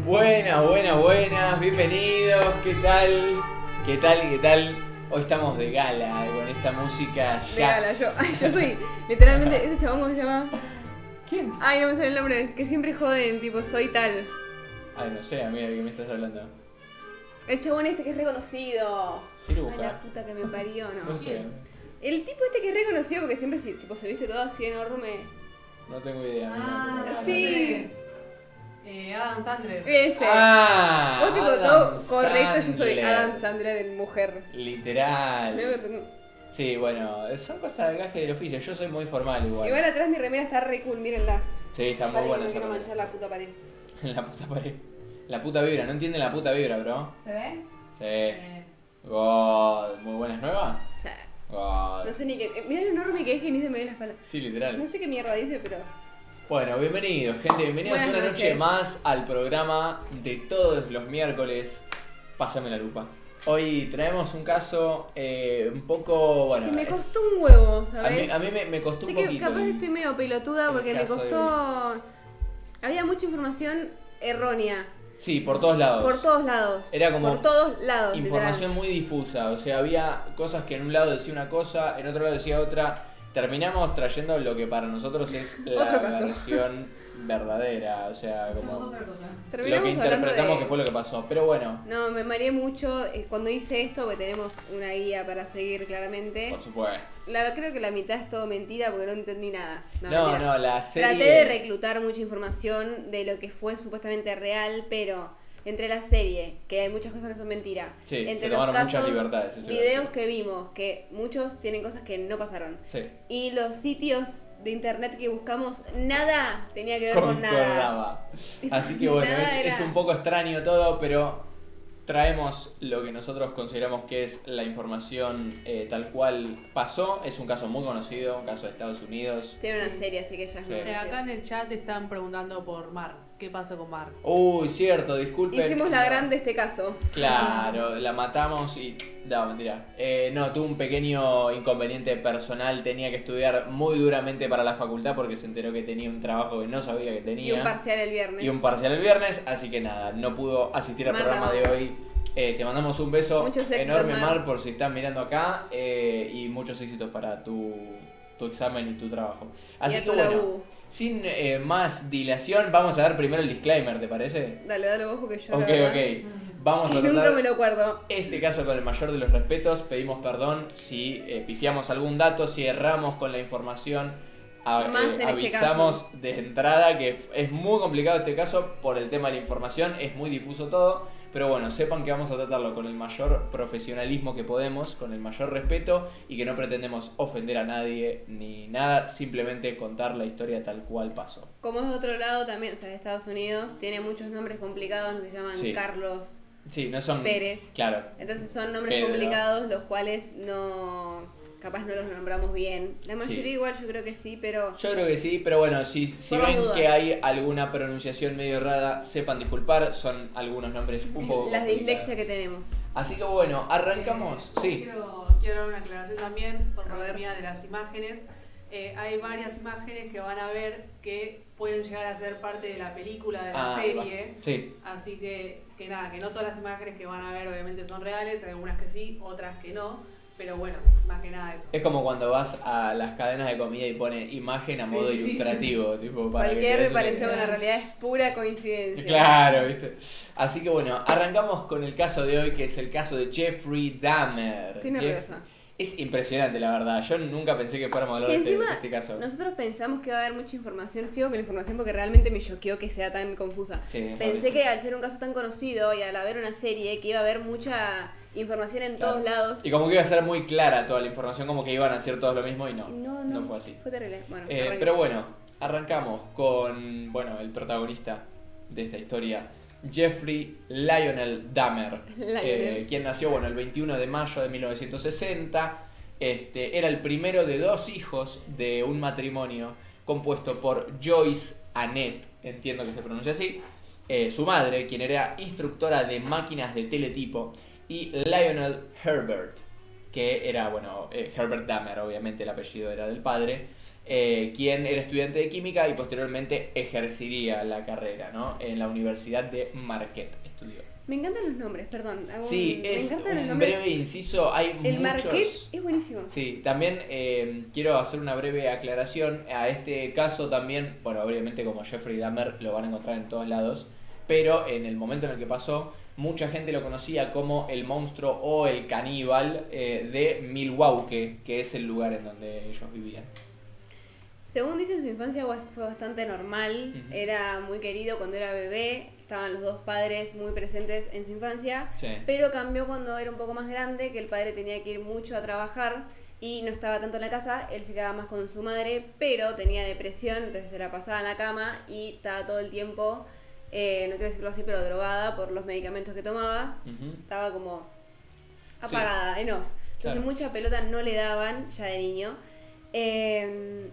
Buenas, bienvenidos, ¿qué tal? ¿Qué tal? Hoy estamos de gala con esta música jazz. De gala, yo soy literalmente, ese chabón, ¿cómo se llama? ¿Quién? Ay, no me sale el nombre, que siempre joden, tipo, soy tal. Ay, no sé, amiga, ¿de qué me estás hablando? El chabón este que es reconocido. Ciruja. Ay, la puta que me parió, ¿no? No sé, El tipo este que es reconocido porque siempre tipo, se viste todo así enorme. no tengo idea. amiga. Sí. Adam Sandler. Ese. Vos tipo Adam todo correcto, yo soy Sandler. Adam Sandler en mujer. Literal. Luego tengo- Sí, bueno, son cosas del gaje del oficio. Yo soy muy formal igual. Igual atrás mi remera está re cool, mírenla. Sí, está muy Parece que buena no esa quiero remera. manchar la puta pared. La puta pared. La puta vibra, ¿no entienden la puta vibra, bro? ¿Se ve? Sí. God. ¿Muy buena, es nueva? O sea, God. no sé ni qué. Mirá lo enorme que es que ni se me ve la espalda. Sí, literal. No sé qué mierda dice, pero. Bueno, bienvenidos, gente. Bienvenidos Buenas una noche noches. más al programa de todos los miércoles. Pásame la lupa. Hoy traemos un caso un poco. Bueno, Que me es- costó un huevo, a mí, ¿sabes? a mí me costó Sé un que poquito. capaz estoy medio pelotuda el porque me caso de costó. Había mucha información errónea. Sí, por todos lados. Por todos lados. Era como Por todos lados. Información muy difusa. O sea, había cosas que en un lado decía una cosa, en otro lado decía otra. Terminamos trayendo lo que para nosotros es la Otro caso. versión verdadera. O sea, Hacemos como otra cosa. lo Terminamos que hablando interpretamos de... que fue lo que pasó. Pero bueno, No, me mareé mucho cuando hice esto porque tenemos una guía para seguir claramente. por supuesto. Creo que la mitad es todo mentira porque no entendí nada. No, mentira. la serie. Traté de reclutar mucha información de lo que fue supuestamente real, pero entre la serie, que hay muchas cosas que son mentiras, Sí, entre se los tomaron casos, muchas libertades, eso iba a videos decir. que vimos, que muchos tienen cosas que no pasaron, Sí, y los sitios de internet que buscamos, nada tenía que ver con nada. concordaba. Así que bueno, Nada es era. un poco extraño todo, pero traemos lo que nosotros consideramos que es la información tal cual pasó. Es un caso muy conocido, un caso de Estados Unidos. Tiene una serie, así que ya es Sí. muy Acá conocido. en el chat están preguntando por Mark. ¿Qué pasó con Mark? Uy, cierto, disculpen. Hicimos la No. gran de este caso. Claro, la matamos y... No, mentira. No, tuvo un pequeño inconveniente personal. Tenía que estudiar muy duramente para la facultad porque se enteró que tenía un trabajo que no sabía que tenía. Y un parcial el viernes. Y un parcial el viernes, así que nada, no pudo asistir al Mar, programa la de vamos. hoy. Te mandamos un beso Muchos éxitos, enorme, Mar. Mar, por si estás mirando acá. Y muchos éxitos para tu examen y tu trabajo. Así a que tu bueno, labú. sin más dilación, vamos a dar primero el disclaimer, ¿te parece? Dale vos porque yo Ok, la verdad, ok. Vamos a que nunca tratar me lo acuerdo. este caso con el mayor de los respetos. Pedimos perdón si pifiamos algún dato, si erramos con la información. Más en este Avisamos de entrada que es muy complicado este caso por el tema de la información, es muy difuso todo, pero bueno, sepan que vamos a tratarlo con el mayor profesionalismo que podemos, con el mayor respeto y que no pretendemos ofender a nadie ni nada, simplemente contar la historia tal cual pasó. Como es de otro lado también, o sea, de Estados Unidos, tiene muchos nombres complicados que se llaman Sí. Carlos Sí, no son... Pérez. Claro, Entonces son nombres Pedro. complicados los cuales capaz no los nombramos bien. La mayoría Sí. igual yo creo que sí, pero yo creo que sí, pero bueno, si Por las ven dudas. que hay alguna pronunciación medio errada, sepan disculpar, son algunos nombres un poco las complicados. dislexia que tenemos. Así que bueno, arrancamos. Sí. Quiero dar una aclaración también por A parte ver. mía de las imágenes. Hay varias imágenes que van a ver que pueden llegar a ser parte de la película, de la serie. Sí. Así que nada, que no todas las imágenes que van a ver obviamente son reales, hay algunas que sí, otras que no, pero bueno, más que nada eso. Es como cuando vas a las cadenas de comida y pone imagen a Sí, modo sí, sí. ilustrativo. Tipo, para que te Cualquier des una reparación idea. en la realidad es pura coincidencia. Claro, ¿viste? Así que bueno, arrancamos con el caso de hoy, que es el caso de Jeffrey Dahmer. Estoy nerviosa. Es impresionante, la verdad. Yo nunca pensé que fuéramos a hablar Que de este, encima de este caso. nosotros pensamos que iba a haber mucha información, sigo con la información porque realmente me choqueó que sea tan confusa. Sí, Pensé rarísimo. que al ser un caso tan conocido y al haber una serie que iba a haber mucha información en Claro. todos lados. Y como que iba a ser muy clara toda la información, como que iban a hacer todos lo mismo y no. No fue así. Fue terrible. Bueno, Pero arranquemos. bueno, arrancamos con el protagonista de esta historia, Jeffrey Lionel Dahmer, Lionel. quien nació el 21 de mayo de 1960. Era el primero de 2 hijos de un matrimonio compuesto por Joyce Annette, entiendo que se pronuncia así, su madre, quien era instructora de máquinas de teletipo, y Lionel Herbert. que era, bueno, Herbert Dahmer, obviamente el apellido era del padre, quien era estudiante de química y posteriormente ejercería la carrera, ¿no? En la Universidad de Marquette estudió. Me encantan los nombres, perdón. Sí, me es encantan los un nombres. breve inciso, hay El muchos... Marquette es buenísimo. Sí, también quiero hacer una breve aclaración a este caso también, bueno, obviamente como Jeffrey Dahmer lo van a encontrar en todos lados, pero en el momento en el que pasó, mucha gente lo conocía como el monstruo o el caníbal de Milwaukee, que es el lugar en donde ellos vivían. Según dicen, su infancia fue bastante normal, Ujú. era muy querido cuando era bebé, estaban los dos padres muy presentes en su infancia, Sí. pero cambió cuando era un poco más grande, que el padre tenía que ir mucho a trabajar y no estaba tanto en la casa, él se quedaba más con su madre, pero tenía depresión, entonces se la pasaba en la cama y estaba todo el tiempo, no quiero decirlo así, pero drogada por los medicamentos que tomaba, Ujú. estaba como apagada, en off. Entonces Claro. mucha pelota no le daban ya de niño.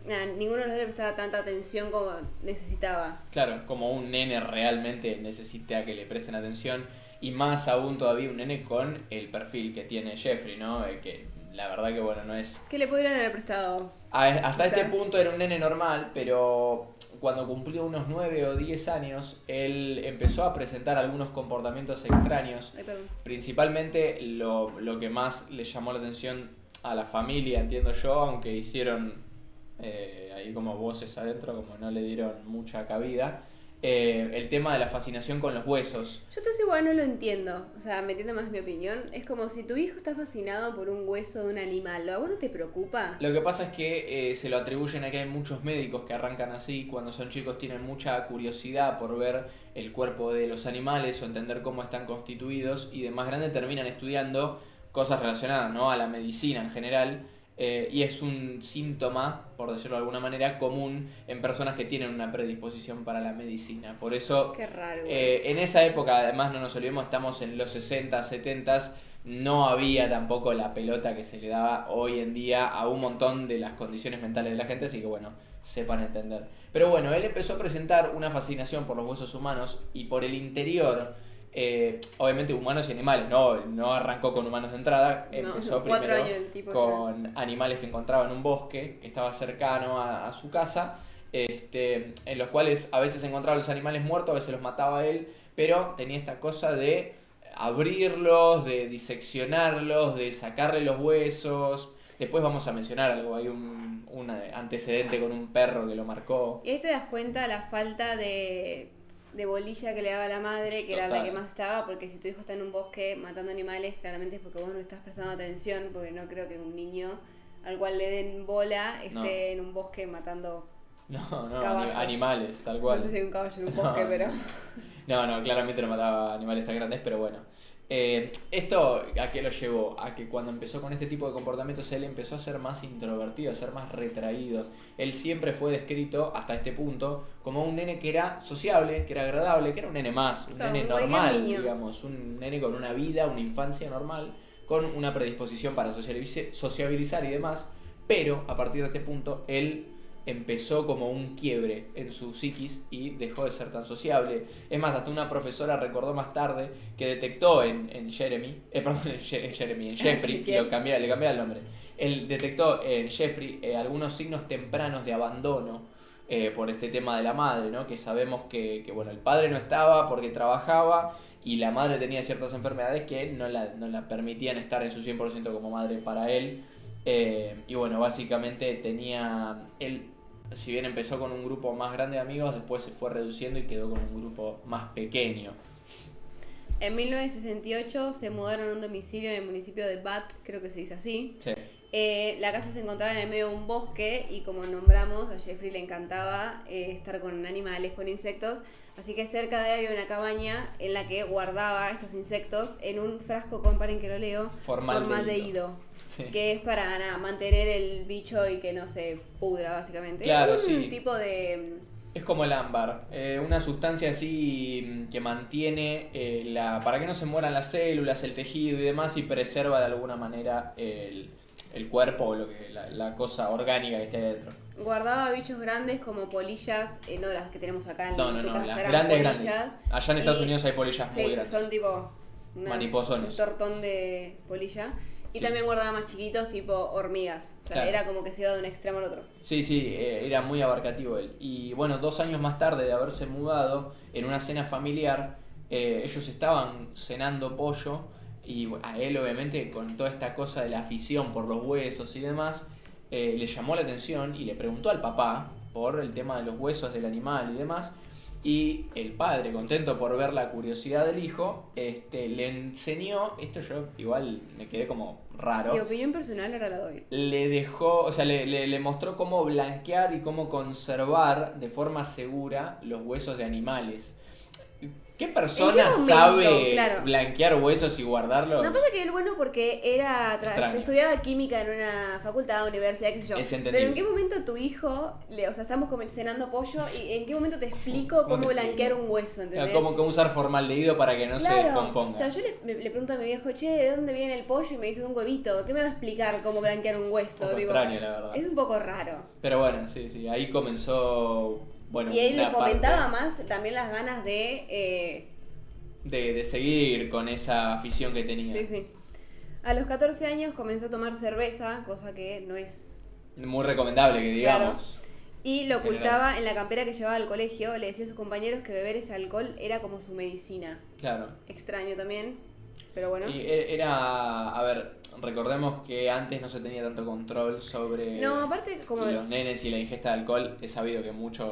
Nada, ninguno de los dos le prestaba tanta atención como necesitaba. Claro, como un nene realmente necesita que le presten atención y más aún todavía un nene con el perfil que tiene Jeffrey, ¿no? Que la verdad que bueno, no es... ¿Qué le pudieran haber prestado? Hasta este Quizás. punto era un nene normal, pero cuando cumplió unos 9 o 10 años, él empezó a presentar algunos comportamientos extraños. Ay, perdón. Principalmente lo que más le llamó la atención a la familia, entiendo yo, aunque hicieron ahí como voces adentro, como no le dieron mucha cabida, el tema de la fascinación con los huesos. Yo entonces igual no lo entiendo. O sea, me entiendo más mi opinión. Es como si tu hijo está fascinado por un hueso de un animal. ¿A vos no te preocupa? Lo que pasa es que se lo atribuyen a que hay muchos médicos que arrancan así, cuando son chicos tienen mucha curiosidad por ver el cuerpo de los animales o entender cómo están constituidos y de más grande terminan estudiando cosas relacionadas, ¿no?, a la medicina en general, y es un síntoma, por decirlo de alguna manera, común en personas que tienen una predisposición para la medicina. Por eso, Qué raro. Güey. en esa época, además no nos olvidemos, estamos en los 60, 70, no había tampoco la pelota que se le daba hoy en día a un montón de las condiciones mentales de la gente, así que bueno, sepan entender. Pero bueno, él empezó a presentar una fascinación por los huesos humanos y por el interior. Obviamente humanos y animales, no arrancó con humanos de entrada, empezó 4 primero años el tipo con animales que encontraba en un bosque que estaba cercano a su casa, en los cuales a veces encontraba los animales muertos, a veces los mataba él, pero tenía esta cosa de abrirlos, de diseccionarlos, de sacarle los huesos. Después vamos a mencionar algo, hay un antecedente con un perro que lo marcó. Y ahí te das cuenta la falta de bolilla que le daba la madre, que era la Total. que más estaba, porque si tu hijo está en un bosque matando animales, claramente es porque vos no le estás prestando atención, porque no creo que un niño al cual le den bola esté No. en un bosque matando... No, Caballos. animales, tal cual. No sé si hay un caballo en un bosque, No. pero... No, claramente no mataba animales tan grandes, pero bueno. Esto, ¿a qué lo llevó? A que cuando empezó con este tipo de comportamientos él empezó a ser más introvertido, a ser más retraído. Él siempre fue descrito, hasta este punto, como un nene que era sociable, que era agradable, que era un nene más, un Claro, nene cualquier normal, niño. digamos, un nene con una vida, una infancia normal, con una predisposición para sociabilizar y demás, pero a partir de este punto él empezó como un quiebre en su psiquis y dejó de ser tan sociable. Es más, hasta una profesora recordó más tarde que detectó en Jeffrey, ¿Quién? le cambié el nombre. Él detectó en Jeffrey algunos signos tempranos de abandono por este tema de la madre, ¿no? Que sabemos que bueno, el padre no estaba porque trabajaba y la madre tenía ciertas enfermedades que no la permitían estar en su 100% como madre para él. Y bueno, básicamente él, si bien empezó con un grupo más grande de amigos, después se fue reduciendo y quedó con un grupo más pequeño. En 1968 se mudaron a un domicilio en el municipio de Bath, creo que se dice así. Sí. La casa se encontraba en el medio de un bosque y como nombramos, a Jeffrey le encantaba estar con animales, con insectos, así que cerca de ahí había una cabaña en la que guardaba estos insectos en un frasco con, paren que lo leo, formaldehído. Sí. Que es para mantener el bicho y que no se pudra, básicamente. Claro, un sí. tipo de... Es como el ámbar, una sustancia así que mantiene para que no se mueran las células, el tejido y demás, y preserva de alguna manera el cuerpo o la cosa orgánica que esté adentro. Guardaba bichos grandes como polillas, no las que tenemos acá en tu casa, las eran grandes. polillas. Allá en Estados Y- Unidos hay polillas muy Sí, grandes. son tipo un Mariposones. tortón de polilla. Y Sí. también guardaba más chiquitos, tipo hormigas. O sea, Claro. era como que se iba de un extremo al otro. Sí, era muy abarcativo él. Y bueno, 2 años más tarde de haberse mudado, en una cena familiar, ellos estaban cenando pollo y bueno, a él obviamente con toda esta cosa de la afición por los huesos y demás, le llamó la atención y le preguntó al papá por el tema de los huesos del animal y demás. Y el padre, contento por ver la curiosidad del hijo, le enseñó, esto yo igual me quedé como raro. Sí, opinión personal ahora la doy. Le dejó, o sea, le mostró cómo blanquear y cómo conservar de forma segura los huesos de animales. ¿Qué persona momento? sabe Claro. blanquear huesos y guardarlos? No pasa que él bueno porque era Extraño. estudiaba química en una facultad, universidad, qué sé yo. Es entendible. Pero en qué momento tu hijo, o sea, estamos cenando pollo y en qué momento te explico ¿Cómo cómo te blanquear explico? un hueso, ¿entendés? Como que usar formaldehído para que no se Claro, componga. o sea, yo le pregunto a mi viejo, che, ¿de dónde viene el pollo? Y me dice de un huevito. ¿Qué me va a explicar cómo blanquear un hueso? Un poco extraño, la verdad. Es un poco raro. Pero bueno, sí, ahí comenzó, bueno, Y ahí le una fomentaba parte más también las ganas de... de seguir con esa afición que tenía. Sí. A los 14 años comenzó a tomar cerveza, cosa que no es... Muy recomendable que digamos. Y lo ocultaba en la campera que llevaba al colegio. Le decía a sus compañeros que beber ese alcohol era como su medicina. Claro. Extraño también, pero bueno. Y era, a ver, recordemos que antes no se tenía tanto control sobre No, aparte como... los nenes y la ingesta de alcohol. Es sabido que muchas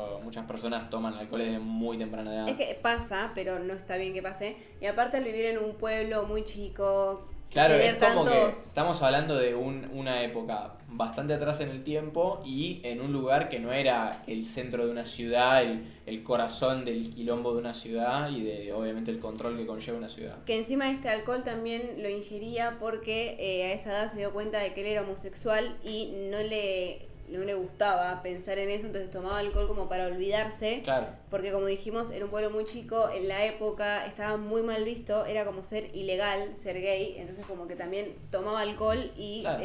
personas toman alcohol desde muy temprana edad. Es que pasa, pero no está bien que pase. Y aparte al vivir en un pueblo muy chico... Claro, tener es como que tantos... estamos hablando de una época bastante atrás en el tiempo y en un lugar que no era el centro de una ciudad, el corazón del quilombo de una ciudad y de obviamente el control que conlleva una ciudad. Que encima este alcohol también lo ingería porque a esa edad se dio cuenta de que él era homosexual y no le gustaba pensar en eso, entonces tomaba alcohol como para olvidarse. Claro. Porque como dijimos, era un pueblo muy chico, en la época estaba muy mal visto, era como ser ilegal, ser gay, entonces como que también tomaba alcohol y Claro.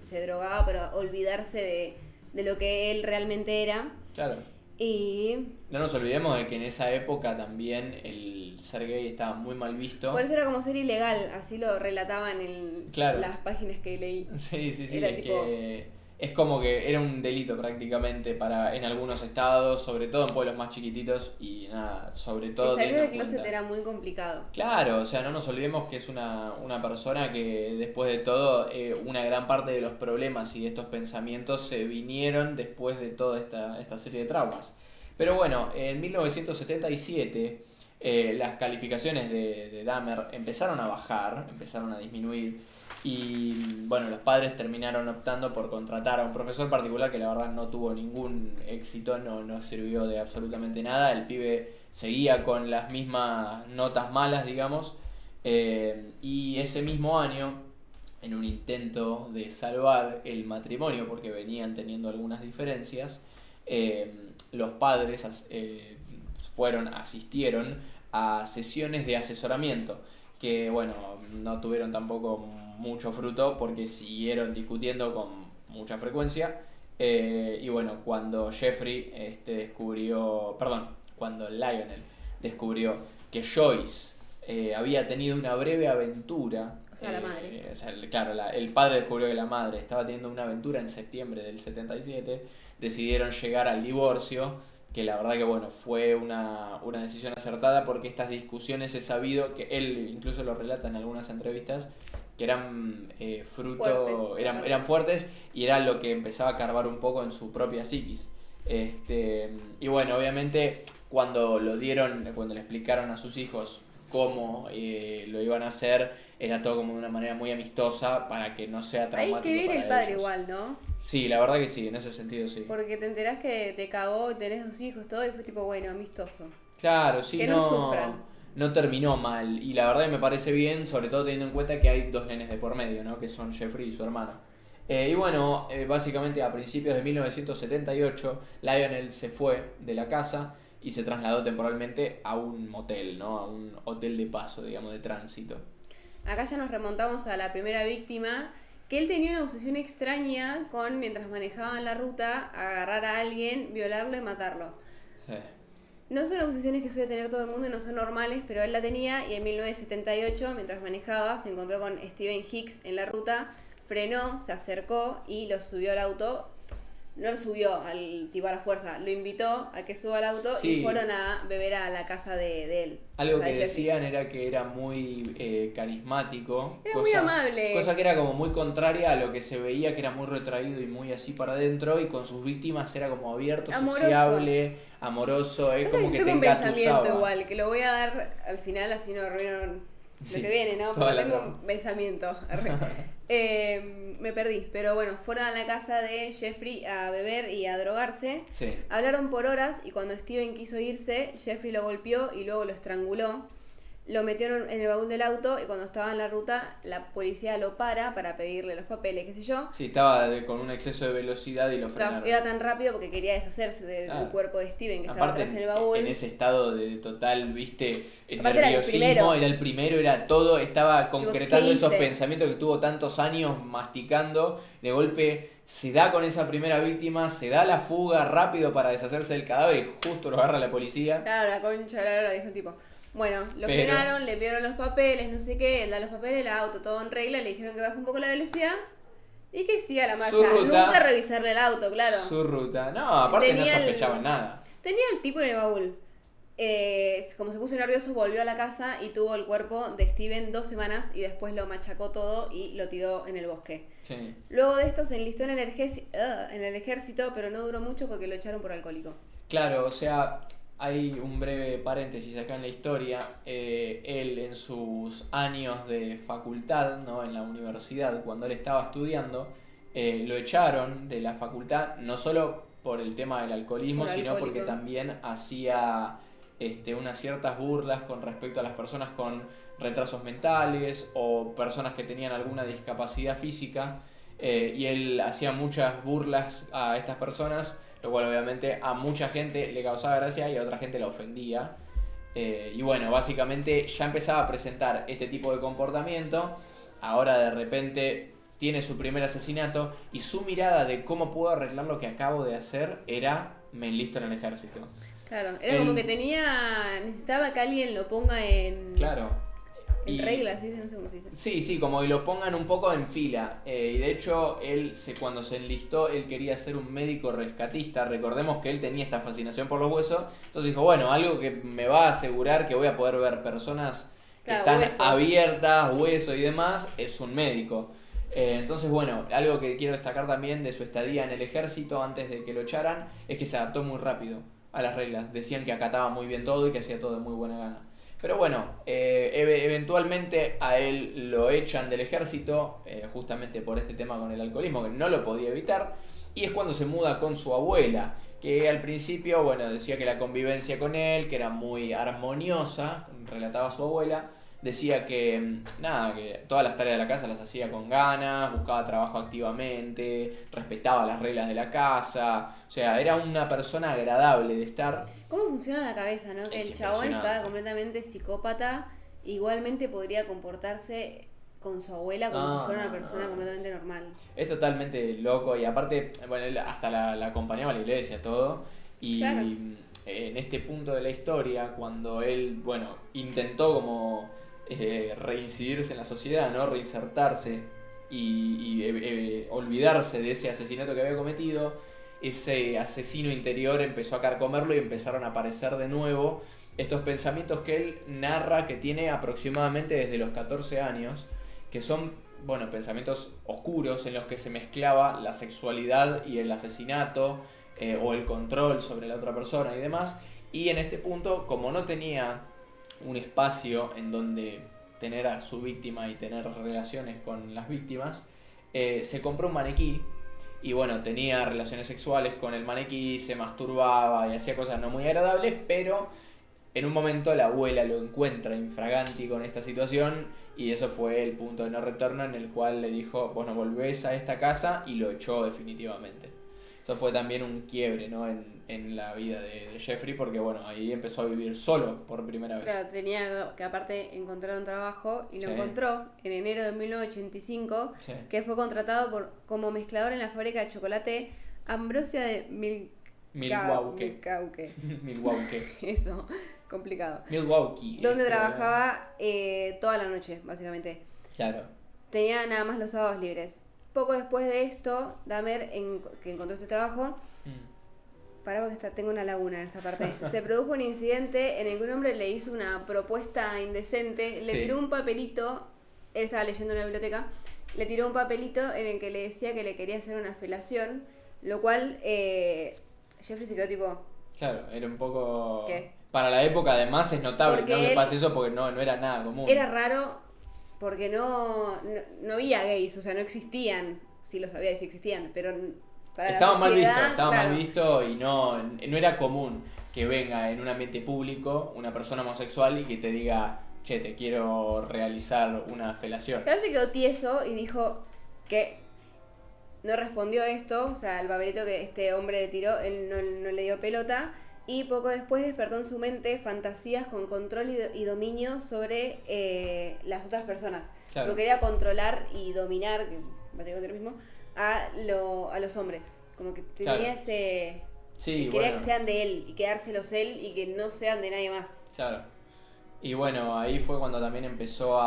se drogaba para olvidarse de lo que él realmente era. Claro. Y No nos olvidemos de que en esa época también el ser gay estaba muy mal visto. por eso era como ser ilegal, así lo relataban en Claro. las páginas que leí. Sí, Era es tipo- que es como que era un delito prácticamente en algunos estados, sobre todo en pueblos más chiquititos y nada, sobre Que todo salir teniendo del en closet cuenta- era muy complicado. Claro, o sea, no nos olvidemos que es una persona que después de todo, una gran parte de los problemas y de estos pensamientos se vinieron después de toda esta serie de traumas. Pero bueno, en 1977 las calificaciones de Dahmer empezaron a bajar, empezaron a disminuir y bueno, los padres terminaron optando por contratar a un profesor particular que la verdad no tuvo ningún éxito, no sirvió de absolutamente nada, el pibe seguía con las mismas notas malas, digamos, y ese mismo año, en un intento de salvar el matrimonio, porque venían teniendo algunas diferencias, los padres asistieron a sesiones de asesoramiento, que bueno, no tuvieron tampoco mucho fruto porque siguieron discutiendo con mucha frecuencia. Y bueno, cuando cuando Lionel descubrió que Joyce había tenido una breve aventura. O sea, la madre. O sea, claro, el padre descubrió que la madre estaba teniendo una aventura en septiembre del 77. Decidieron llegar al divorcio, que la verdad que bueno, fue una decisión acertada porque estas discusiones he sabido que él incluso lo relata en algunas entrevistas que eran fruto, Fuertes. eran fuertes y era lo que empezaba a carvar un poco en su propia psiquis. Y bueno, obviamente cuando le explicaron a sus hijos cómo lo iban a hacer, era todo como de una manera muy amistosa para que no sea Ahí traumático que viene para el padre ellos. igual, ¿no? Sí, la verdad que sí, en ese sentido sí. Porque te enterás que te cagó, tenés 2 hijos, todo, y fue tipo, bueno, amistoso. Claro, sí, Que no sufran. no terminó mal. Y la verdad que me parece bien, sobre todo teniendo en cuenta que hay 2 nenes de por medio, ¿no? Que son Jeffrey y su hermano. Y bueno, básicamente a principios de 1978, Lionel se fue de la casa y se trasladó temporalmente a un motel, ¿no? A un hotel de paso, digamos, de tránsito. Acá ya nos remontamos a la primera víctima, que él tenía una obsesión extraña con, mientras manejaban la ruta, agarrar a alguien, violarlo y matarlo. Sí. No son obsesiones que suele tener todo el mundo y no son normales, pero él la tenía y en 1978, mientras manejaba, se encontró con Stephen Hicks en la ruta, frenó, se acercó y lo subió al auto. No lo subió al tipo a la fuerza, lo invitó a que suba al auto y fueron a beber a la casa de él. Algo que decían era que era muy carismático. Era muy amable. Cosa que era como muy contraria a lo que se veía, que era muy retraído y muy así para adentro, y con sus víctimas era como abierto, sociable, amoroso, como que te un pensamiento engatusaba. igual, que lo voy a dar al final así no arruino lo que viene, ¿no? Porque tengo un pensamiento. Me perdí, pero bueno, fueron a la casa de Jeffrey a beber y a drogarse. Sí. Hablaron por horas y cuando Steven quiso irse, Jeffrey lo golpeó y luego lo estranguló. Lo metieron en el baúl del auto y cuando estaba en la ruta, la policía lo para pedirle los papeles, qué sé yo. Sí, estaba con un exceso de velocidad y lo frenaron. Iba tan rápido porque quería deshacerse del cuerpo de Steven que estaba atrás del baúl. En ese estado de total, viste, nerviosismo, era el primero, era todo, estaba concretando esos pensamientos que tuvo tantos años masticando. De golpe se da con esa primera víctima, se da la fuga rápido para deshacerse del cadáver y justo lo agarra la policía. Claro, la concha de la hora, dijo el tipo. Bueno, lo frenaron, le pidieron los papeles, no sé qué, él da los papeles, el auto, todo en regla, le dijeron que baje un poco la velocidad y que siga la marcha. Nunca revisarle el auto, claro. Su ruta. No, aparte no sospechaban nada. Tenía el tipo en el baúl. Como se puso nervioso, volvió a la casa y tuvo el cuerpo de Steven 2 semanas y después lo machacó todo y lo tiró en el bosque. Sí. Luego de esto se enlistó en el ejército, pero no duró mucho porque lo echaron por alcohólico. Claro, o sea, hay un breve paréntesis acá en la historia. Él en sus años de facultad, ¿no? En la universidad, cuando él estaba estudiando, lo echaron de la facultad, no solo por el tema del alcoholismo, sino porque también hacía unas ciertas burlas con respecto a las personas con retrasos mentales o personas que tenían alguna discapacidad física, y él hacía muchas burlas a estas personas, lo cual obviamente a mucha gente le causaba gracia y a otra gente la ofendía. Y bueno, básicamente ya empezaba a presentar este tipo de comportamiento. Ahora de repente tiene su primer asesinato y su mirada de cómo puedo arreglar lo que acabo de hacer era: me enlisto en el ejército. Claro, era como que necesitaba que alguien lo ponga en... Claro. En reglas, ¿sí? No sé cómo se dice. Sí, como que lo pongan un poco en fila. Y de hecho, cuando se enlistó, él quería ser un médico rescatista. Recordemos que él tenía esta fascinación por los huesos. Entonces dijo, bueno, algo que me va a asegurar que voy a poder ver personas que están abiertas, huesos y demás, es un médico. Entonces, bueno, algo que quiero destacar también de su estadía en el ejército antes de que lo echaran es que se adaptó muy rápido a las reglas. Decían que acataba muy bien todo y que hacía todo de muy buena gana. Pero bueno, eventualmente a él lo echan del ejército, justamente por este tema con el alcoholismo, que no lo podía evitar, y es cuando se muda con su abuela, que al principio, bueno, decía que la convivencia con él, que era muy armoniosa, relataba su abuela, decía que que todas las tareas de la casa las hacía con ganas, buscaba trabajo activamente, respetaba las reglas de la casa, o sea, era una persona agradable de estar. ¿Cómo funciona la cabeza, no? Que el chabón estaba completamente psicópata, igualmente podría comportarse con su abuela como si fuera una persona completamente normal. Es totalmente loco y aparte, bueno, él hasta la acompañaba a la iglesia, todo, y claro, en este punto de la historia, cuando él, bueno, intentó como reincidirse en la sociedad, ¿no? Reinsertarse y olvidarse de ese asesinato que había cometido, ese asesino interior empezó a carcomerlo y empezaron a aparecer de nuevo estos pensamientos que él narra que tiene aproximadamente desde los 14 años, que son, bueno, pensamientos oscuros en los que se mezclaba la sexualidad y el asesinato, o el control sobre la otra persona y demás. Y en este punto, como no tenía un espacio en donde tener a su víctima y tener relaciones con las víctimas, se compró un maniquí y bueno, tenía relaciones sexuales con el maniquí, se masturbaba y hacía cosas no muy agradables, pero en un momento la abuela lo encuentra infraganti con esta situación y eso fue el punto de no retorno en el cual le dijo, bueno, volvés a esta casa, y lo echó definitivamente. Eso fue también un quiebre, ¿no? en la vida de Jeffrey, porque bueno, ahí empezó a vivir solo por primera vez. Claro, tenía que aparte encontrar un trabajo y lo encontró en enero de 1985, que fue contratado como mezclador en la fábrica de chocolate Ambrosia de Milwaukee. Milwaukee. Eso, complicado. Milwaukee. Donde trabajaba toda la noche, básicamente. Claro. Tenía nada más los sábados libres. Poco después de esto, Dahmer, que encontró este trabajo, pará porque tengo una laguna en esta parte, se produjo un incidente en el que un hombre le hizo una propuesta indecente, le tiró un papelito, él estaba leyendo en una biblioteca, le tiró un papelito en el que le decía que le quería hacer una felación, lo cual Jeffrey se quedó tipo... Claro, era un poco... ¿Qué? Para la época además es notable Porque que pase eso porque no era nada común. Era raro porque no había gays, o sea, no existían, sí lo sabía y sí existían, pero para estaba la mal visto, sociedad, estaba claro, mal visto y no era común que venga en un ambiente público una persona homosexual y que te diga, che, te quiero realizar una felación. Claro, se quedó tieso y dijo que no respondió a esto, o sea, el papelito que este hombre le tiró, él no le dio pelota, y poco después despertó en su mente fantasías con control y dominio sobre las otras personas. Claro. Lo quería controlar y dominar, que básicamente lo mismo, a los hombres. Como que tenía ese... Sí, quería que sean de él y quedárselos él y que no sean de nadie más. Claro. Y bueno, ahí fue cuando también empezó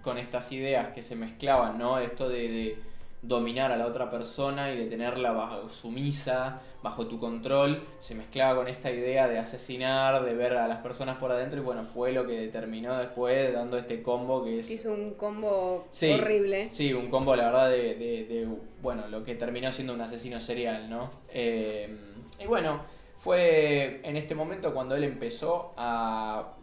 con estas ideas que se mezclaban, ¿no? Esto de dominar a la otra persona y de tenerla sumisa, bajo tu control, se mezclaba con esta idea de asesinar, de ver a las personas por adentro y bueno, fue lo que terminó después dando este combo que es... Hizo un combo horrible. Sí, un combo la verdad de bueno, lo que terminó siendo un asesino serial, ¿no? Y bueno, fue en este momento cuando él empezó a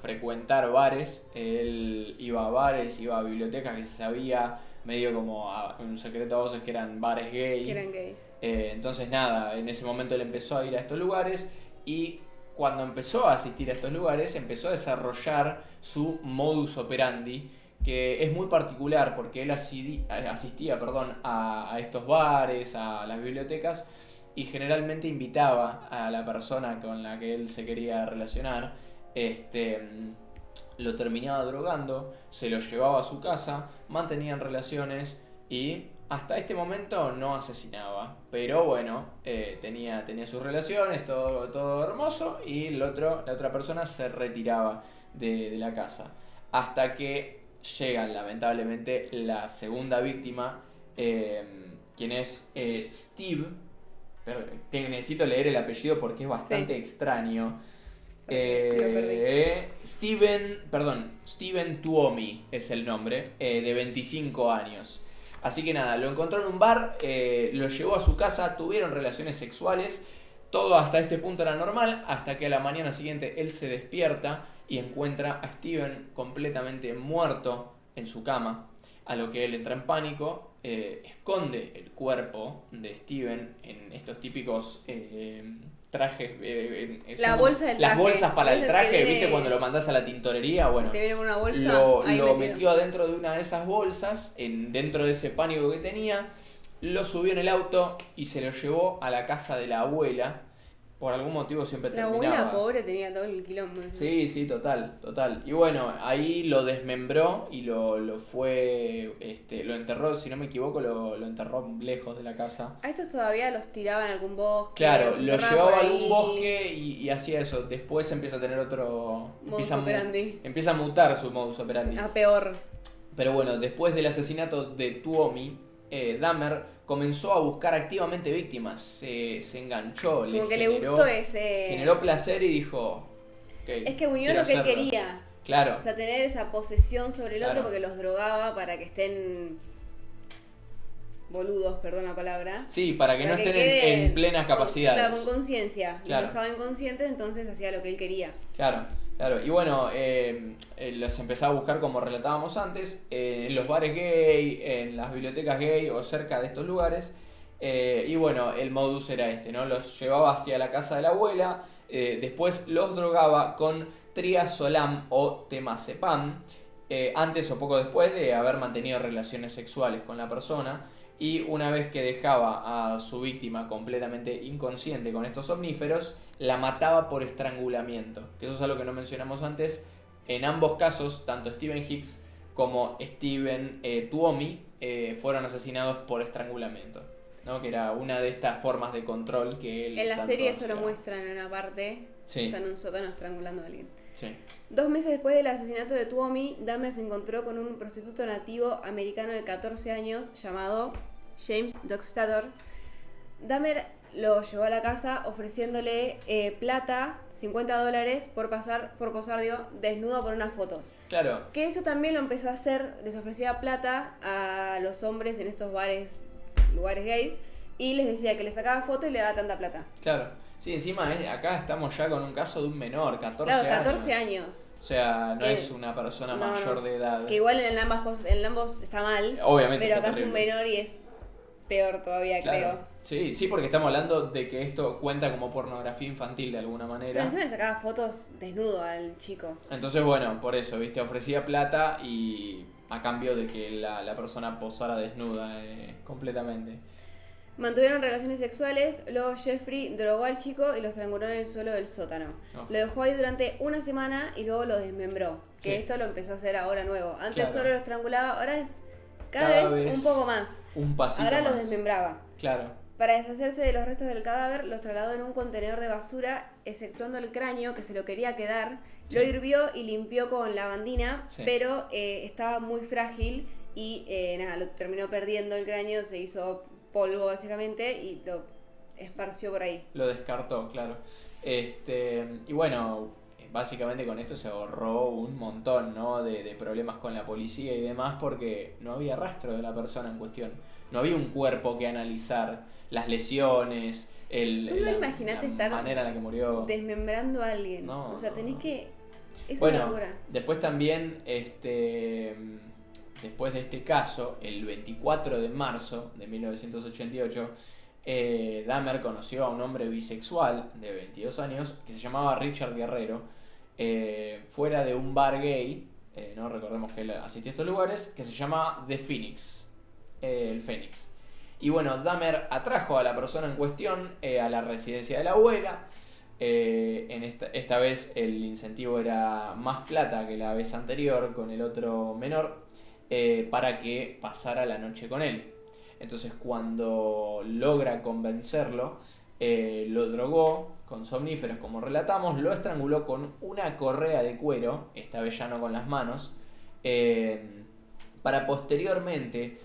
frecuentar bares. Él iba a bares, iba a bibliotecas que se sabía medio como un secreto a voces que eran bares gay. Que eran gays. Entonces nada, en ese momento él empezó a ir a estos lugares y cuando empezó a asistir a estos lugares empezó a desarrollar su modus operandi, que es muy particular porque él asistía a estos bares, a las bibliotecas y generalmente invitaba a la persona con la que él se quería relacionar, lo terminaba drogando, se lo llevaba a su casa, mantenían relaciones y hasta este momento no asesinaba, pero bueno, tenía sus relaciones, todo hermoso y la otra persona se retiraba de la casa. Hasta que llega lamentablemente la segunda víctima, quien es Steve, que necesito leer el apellido porque es bastante extraño. Steven Tuomi es el nombre, de 25 años. Así que nada, lo encontró en un bar, lo llevó a su casa, tuvieron relaciones sexuales, todo hasta este punto era normal, hasta que a la mañana siguiente él se despierta y encuentra a Steven completamente muerto en su cama, a lo que él entra en pánico, esconde el cuerpo de Steven en estos típicos trajes, la bolsa del traje. Las bolsas para el traje, viene... ¿viste? Cuando lo mandás a la tintorería, bueno, te viene con una bolsa, lo metió adentro de una de esas bolsas, dentro de ese pánico que tenía, lo subió en el auto y se lo llevó a la casa de la abuela. Por algún motivo siempre la terminaba. abuela pobre tenía todo el quilombo. Sí, total. Y bueno, ahí lo desmembró y lo enterró, si no me equivoco, lo enterró lejos de la casa. A estos todavía los tiraban a algún bosque. Claro, lo llevaba a algún bosque y hacía eso. Después empieza a tener otro... Empieza a mutar su modus operandi. A peor. Pero bueno, después del asesinato de Tuomi, Dahmer comenzó a buscar activamente víctimas, se enganchó, como que le gustó generó placer y dijo, okay, es que unió lo que él quería. Claro. O sea, tener esa posesión sobre el otro porque los drogaba para que estén boludos, perdón la palabra. Sí, para que no estén en plenas capacidades. Claro, con conciencia. Claro. Los dejaba inconscientes, entonces hacía lo que él quería. Claro. Y bueno, los empezaba a buscar como relatábamos antes, en los bares gay, en las bibliotecas gay o cerca de estos lugares. Y bueno, el modus era ¿no? Los llevaba hacia la casa de la abuela, después los drogaba con triazolam o temazepam, antes o poco después de haber mantenido relaciones sexuales con la persona. Y una vez que dejaba a su víctima completamente inconsciente con estos somníferos, la mataba por estrangulamiento. Que eso es algo que no mencionamos antes. En ambos casos, tanto Steven Hicks como Steven Tuomi fueron asesinados por estrangulamiento. ¿no? Que era una de estas formas de control que él En la tanto serie eso lo hacía. muestran en una parte. Sí. Está en un sótano estrangulando a alguien. Sí. 2 meses después del asesinato de Tuomi, Dahmer se encontró con un prostituto nativo americano de 14 años llamado James Dockstader. Dahmer lo llevó a la casa ofreciéndole plata, $50, por posar, desnudo por unas fotos. Claro. Que eso también lo empezó a hacer, les ofrecía plata a los hombres en estos lugares gays, y les decía que le sacaba fotos y le daba tanta plata. Claro. Sí, encima acá estamos ya con un caso de un menor, 14 Claro, años. 14 años. O sea, no Que- es una persona no, mayor no. de edad. Que igual en ambos está mal, Obviamente pero está acá es un terrible. menor y es peor todavía, Claro. creo. Sí, porque estamos hablando de que esto cuenta como pornografía infantil de alguna Pero manera. encima le sacaba fotos desnudo al chico. Entonces, bueno, por eso, ¿viste? Ofrecía plata y a cambio de que la persona posara desnuda completamente. Mantuvieron relaciones sexuales, luego Jeffrey drogó al chico y lo estranguló en el suelo del sótano. Oh. Lo dejó ahí durante una semana y luego lo desmembró. Que Sí. esto lo empezó a hacer ahora nuevo. Antes Claro. solo lo estrangulaba, ahora es cada vez un poco más. Un pasito Ahora más. los desmembraba. Claro. Para deshacerse de los restos del cadáver, los trasladó en un contenedor de basura, exceptuando el cráneo, que se lo quería quedar. Lo Sí. hirvió y limpió con lavandina, Sí. pero estaba muy frágil y lo terminó perdiendo el cráneo, se hizo polvo básicamente y lo esparció por ahí. Lo descartó, claro. Y bueno, básicamente con esto se ahorró un montón, ¿no? de problemas con la policía y demás, porque no había rastro de la persona en cuestión. No había un cuerpo que analizar las lesiones, ¿No imagínate la estar manera en la que murió. desmembrando a alguien? No, o sea, no, tenés no. que... Es Bueno, una locura. después también, después de este caso, el 24 de marzo de 1988, Dahmer conoció a un hombre bisexual de 22 años que se llamaba Richard Guerrero, fuera de un bar gay, no recordemos que él asistía a estos lugares, que se llama The Phoenix, el Fénix. Y bueno, Dahmer atrajo a la persona en cuestión a la residencia de la abuela. Esta vez el incentivo era más plata que la vez anterior con el otro menor, para que pasara la noche con él. Entonces cuando logra convencerlo, lo drogó con somníferos, como relatamos, lo estranguló con una correa de cuero, esta vez ya no con las manos, para posteriormente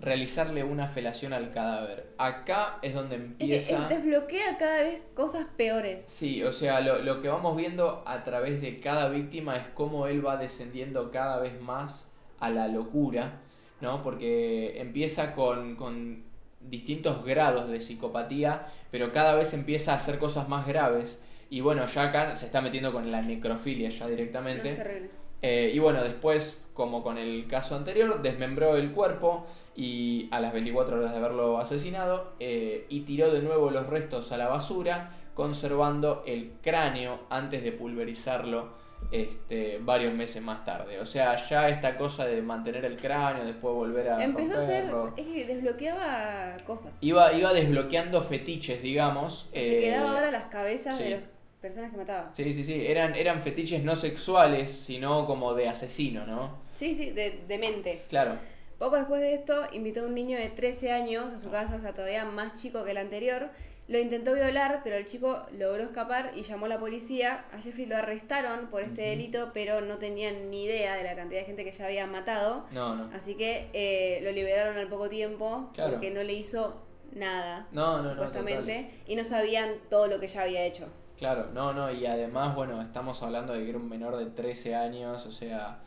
realizarle una felación al cadáver. Acá es donde empieza... Desbloquea cada vez cosas peores. Sí, o sea, lo que vamos viendo a través de cada víctima es cómo él va descendiendo cada vez más a la locura, ¿no? Porque empieza con distintos grados de psicopatía, pero cada vez empieza a hacer cosas más graves. Y bueno, ya acá se está metiendo con la necrofilia ya No, directamente. es terrible. Y bueno, después, como con el caso anterior, desmembró el cuerpo y a las 24 horas de haberlo asesinado, y tiró de nuevo los restos a la basura, conservando el cráneo antes de pulverizarlo varios meses más tarde. O sea, ya esta cosa de mantener el cráneo, después volver a Empezó a hacer... romperlo. Es que desbloqueaba cosas. Iba desbloqueando fetiches, digamos. Se quedaba ahora las cabezas sí. de las personas que mataba. Sí. Eran fetiches no sexuales, sino como de asesino, ¿no? Sí, de mente. Claro. Poco después de esto, invitó a un niño de 13 años a su casa, o sea, todavía más chico que el anterior. Lo intentó violar, pero el chico logró escapar y llamó a la policía. A Jeffrey lo arrestaron por este delito, pero no tenían ni idea de la cantidad de gente que ya había matado. No. Así que lo liberaron al poco tiempo, Claro. porque no le hizo nada, No, supuestamente, y no sabían todo lo que ya había hecho. Claro, no, y además, bueno, estamos hablando de que era un menor de 13 años, o sea,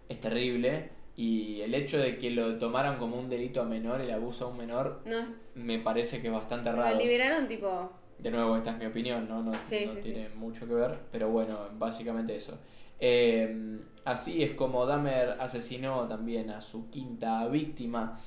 es terrible. Y el hecho de que lo tomaran como un delito menor, el abuso a un menor, No, me parece que es bastante lo raro. liberaron tipo... De nuevo, esta es mi opinión, no Sí, tiene mucho que ver, pero bueno, básicamente eso. Así es como Dahmer asesinó también a su quinta víctima,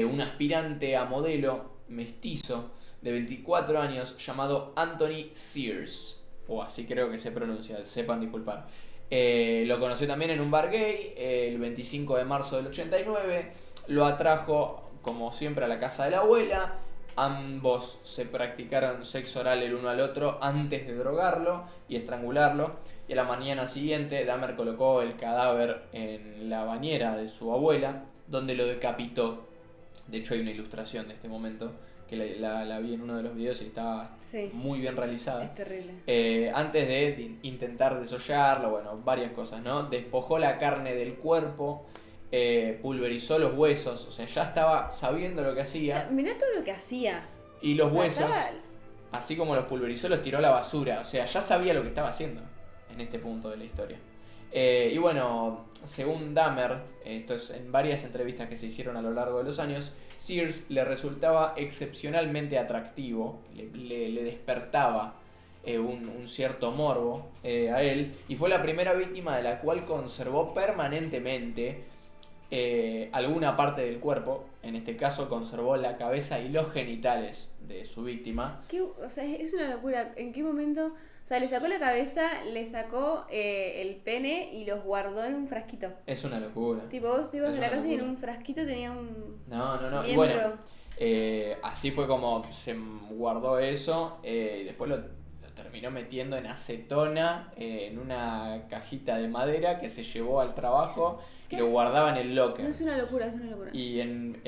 un aspirante a modelo mestizo de 24 años llamado Anthony Sears, o así creo que se pronuncia, sepan disculpar. Lo conoció también en un bar gay el 25 de marzo del 89, lo atrajo como siempre a la casa de la abuela. Ambos se practicaron sexo oral el uno al otro antes de drogarlo y estrangularlo, y a la mañana siguiente Dahmer colocó el cadáver en la bañera de su abuela, donde lo decapitó De hecho hay una ilustración de este momento que la vi en uno de los videos y estaba muy bien realizada. Es terrible. Antes de intentar desollarlo, bueno, varias cosas, ¿no? Despojó la carne del cuerpo, pulverizó los huesos, o sea, ya estaba sabiendo lo que hacía. O sea, mirá todo lo que hacía. Y los huesos, así como los pulverizó, los tiró a la basura. O sea, ya sabía lo que estaba haciendo en este punto de la historia. Y bueno, según Dahmer, esto es en varias entrevistas que se hicieron a lo largo de los años, Sears le resultaba excepcionalmente atractivo, le despertaba un cierto morbo a él, y fue la primera víctima de la cual conservó permanentemente alguna parte del cuerpo. En este caso conservó la cabeza y los genitales de su víctima. O sea, es una locura. ¿En qué momento? O sea, le sacó la cabeza, le sacó el pene y los guardó en un frasquito. Es una locura. Tipo, vos ibas a la casa y en un frasquito tenía un No. miembro. Y bueno, así fue como se guardó eso, y después lo terminó metiendo en acetona en una cajita de madera que se llevó al trabajo y lo guardaba en el locker. No, es una locura, es una locura. Y en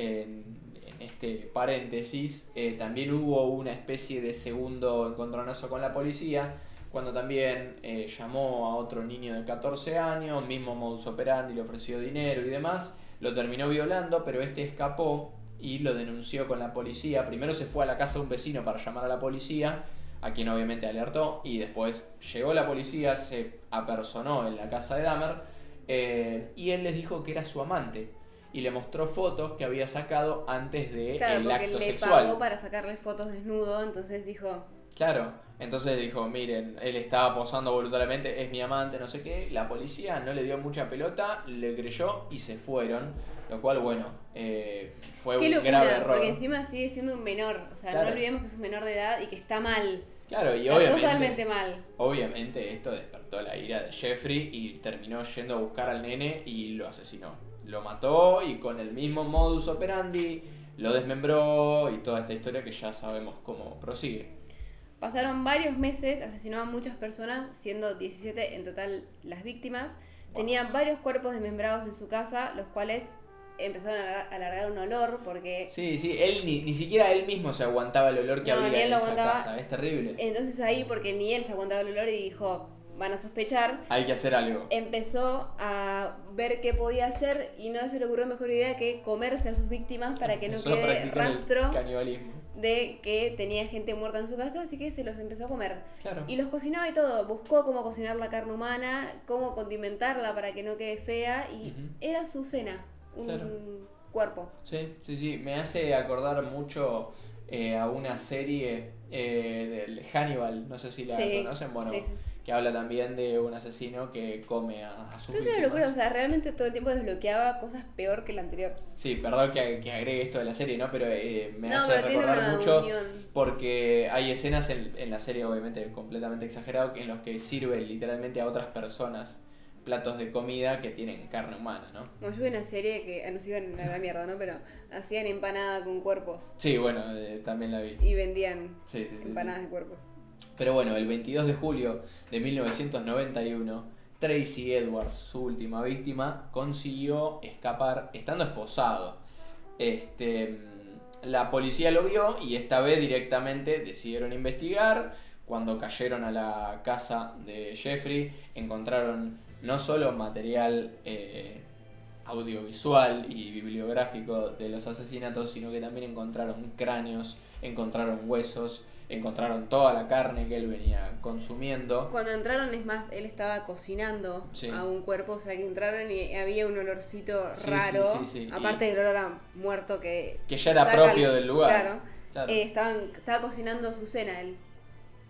este paréntesis también hubo una especie de segundo encontronazo con la policía, cuando también llamó a otro niño de 14 años, mismo modus operandi, le ofreció dinero y demás, lo terminó violando, pero este escapó y lo denunció con la policía. Primero se fue a la casa de un vecino para llamar a la policía, a quien obviamente alertó, y después llegó la policía, se apersonó en la casa de Dahmer, y él les dijo que era su amante, y le mostró fotos que había sacado antes de el acto sexual. Claro, porque le pagó para sacarle fotos desnudo, entonces dijo... Claro, entonces dijo, miren, él estaba posando voluntariamente, es mi amante, no sé qué. La policía no le dio mucha pelota, le creyó y se fueron. Lo cual, bueno, fue un grave error. Porque encima sigue siendo un menor. O sea, claro, no olvidemos que es un menor de edad y que está mal. Claro, y está obviamente, totalmente mal. Obviamente esto despertó la ira de Jeffrey y terminó yendo a buscar al nene y lo asesinó. Lo mató y con el mismo modus operandi lo desmembró y toda esta historia que ya sabemos cómo prosigue. Pasaron varios meses, asesinó a muchas personas, siendo 17 en total las víctimas. Wow. Tenía varios cuerpos desmembrados en su casa, los cuales empezaron a largar un olor porque... Sí, él ni siquiera él mismo se aguantaba el olor que había en esa casa, es terrible. Entonces ahí, porque ni él se aguantaba el olor y dijo, van a sospechar. Hay que hacer algo. Empezó a ver qué podía hacer y no se le ocurrió mejor idea que comerse a sus víctimas para que no quede rastro de que tenía gente muerta en su casa, así que se los empezó a comer. Claro. Y los cocinaba y todo, buscó cómo cocinar la carne humana, cómo condimentarla para que no quede fea y era su cena, un cuerpo. Sí, me hace acordar mucho a una serie del Hannibal, no sé si la conocen, bueno, sí. Que habla también de un asesino que come a sus víctimas. Pero es una locura, o sea, realmente todo el tiempo desbloqueaba cosas peor que la anterior. Sí, perdón que agregue esto de la serie, ¿no? Pero me hace recordar mucho porque hay escenas en la serie, obviamente completamente exagerado, en los que sirve literalmente a otras personas platos de comida que tienen carne humana, ¿no? Bueno, yo vi una serie que nos iban a la mierda, ¿no? Pero hacían empanada con cuerpos. Sí, bueno, también la vi. Y vendían empanadas de cuerpos. Pero bueno, el 22 de julio de 1991, Tracy Edwards, su última víctima, consiguió escapar estando esposado. La policía lo vio y esta vez directamente decidieron investigar. Cuando cayeron a la casa de Jeffrey, encontraron no solo material audiovisual y bibliográfico de los asesinatos, sino que también encontraron cráneos, encontraron huesos, encontraron toda la carne que él venía consumiendo. Cuando entraron, es más, él estaba cocinando a un cuerpo, o sea que entraron y había un olorcito raro, aparte del olor a muerto que ya era propio del lugar. Claro. Estaba cocinando su cena él.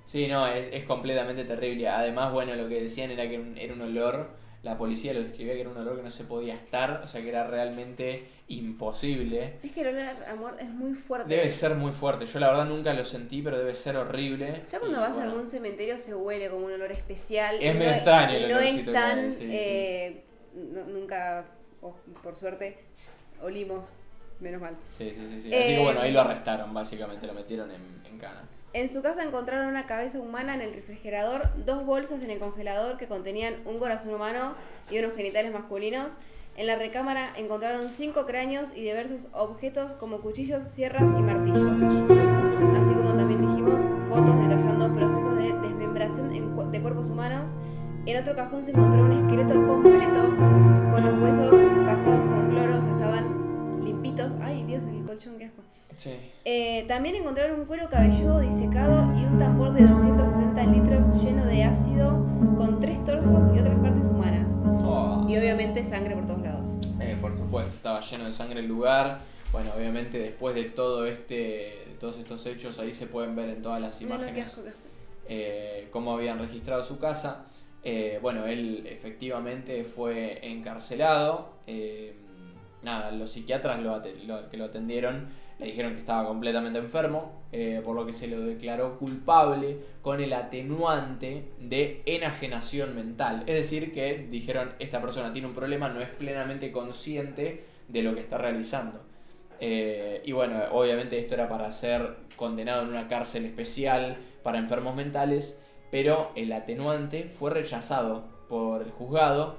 Sí, no, es completamente terrible. Además, bueno, lo que decían era que era un olor, la policía lo describía que era un olor que no se podía estar, o sea que era realmente imposible. Es que el olor a muerte es muy fuerte. Debe ser muy fuerte, yo la verdad nunca lo sentí, pero debe ser horrible. Ya cuando vas a algún cementerio se huele como un olor especial. Es medio extraño. Y no es tan... nunca, por suerte, olimos, menos mal. Sí. Así que bueno, ahí lo arrestaron, básicamente, lo metieron en cana. En su casa encontraron una cabeza humana en el refrigerador, 2 bolsas en el congelador que contenían un corazón humano y unos genitales masculinos. En la recámara encontraron 5 cráneos y diversos objetos como cuchillos, sierras y martillos. Así como también dijimos, fotos detallando procesos de desmembración de cuerpos humanos. En otro cajón se encontró un esqueleto completo con los huesos pasados con cloro, ya estaban limpitos. Ay, Dios, el colchón, qué asco. Sí. También encontraron un cuero cabelludo disecado y un tambor de 260 litros lleno de ácido con 3 torsos y otras partes humanas. Oh. Y obviamente sangre por todos lados. Por supuesto, estaba lleno de sangre el lugar. Bueno, obviamente después de todos estos hechos, ahí se pueden ver en todas las imágenes Qué asco, qué asco. cómo habían registrado su casa. Bueno, él efectivamente fue encarcelado. Los psiquiatras que lo atendieron le dijeron que estaba completamente enfermo, por lo que se lo declaró culpable con el atenuante de enajenación mental. Es decir, que dijeron, esta persona tiene un problema, no es plenamente consciente de lo que está realizando. Y bueno, obviamente esto era para ser condenado en una cárcel especial para enfermos mentales, pero el atenuante fue rechazado por el juzgado.